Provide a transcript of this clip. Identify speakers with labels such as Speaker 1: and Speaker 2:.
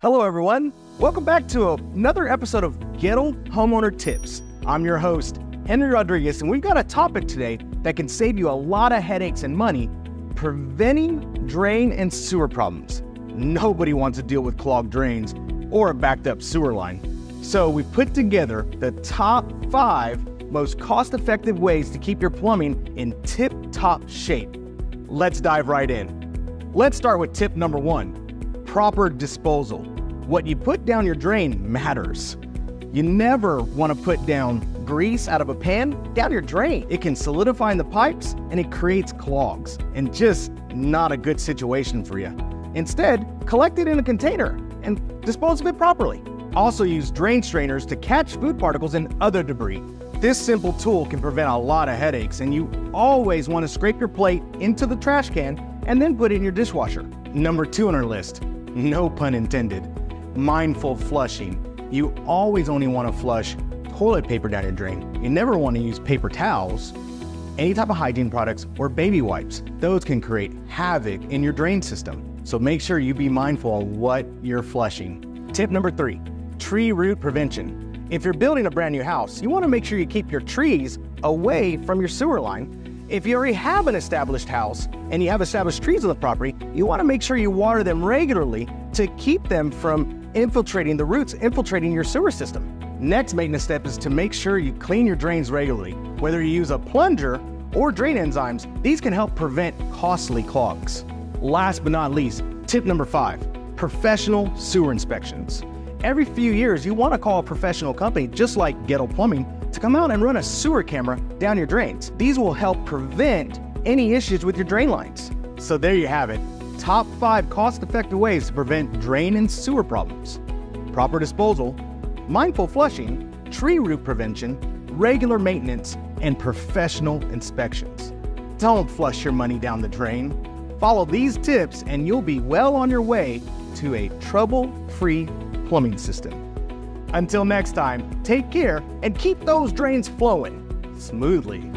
Speaker 1: Hello everyone, welcome back to another episode of Goettl Homeowner Tips. I'm your host, Henry Rodriguez, and we've got a topic today that can save you a lot of headaches and money, preventing drain and sewer problems. Nobody wants to deal with clogged drains or a backed up sewer line. So we put together the top 5 most cost-effective ways to keep your plumbing in tip-top shape. Let's dive right in. Let's start with tip number 1, proper disposal. What you put down your drain matters. You never want to put down grease out of a pan down your drain. It can solidify in the pipes and it creates clogs, and just not a good situation for you. Instead, collect it in a container and dispose of it properly. Also use drain strainers to catch food particles and other debris. This simple tool can prevent a lot of headaches, and you always want to scrape your plate into the trash can and then put it in your dishwasher. Number 2 on our list, no pun intended, mindful flushing. You always only want to flush toilet paper down your drain. You never want to use paper towels, any type of hygiene products, or baby wipes. Those can create havoc in your drain system. So make sure you be mindful of what you're flushing. Tip number 3, tree root prevention. If you're building a brand new house, you want to make sure you keep your trees away from your sewer line. If you already have an established house and you have established trees on the property, you want to make sure you water them regularly to keep them from infiltrating your sewer system. Next maintenance step is to make sure you clean your drains regularly. Whether you use a plunger or drain enzymes, these can help prevent costly clogs. Last but not least, tip number 5, professional sewer inspections. Every few years, you want to call a professional company just like Goettl Plumbing to come out and run a sewer camera down your drains. These will help prevent any issues with your drain lines. So there you have it, top 5 cost-effective ways to prevent drain and sewer problems. Proper disposal, mindful flushing, tree root prevention, regular maintenance, and professional inspections. Don't flush your money down the drain. Follow these tips and you'll be well on your way to a trouble-free plumbing system. Until next time, take care and keep those drains flowing smoothly.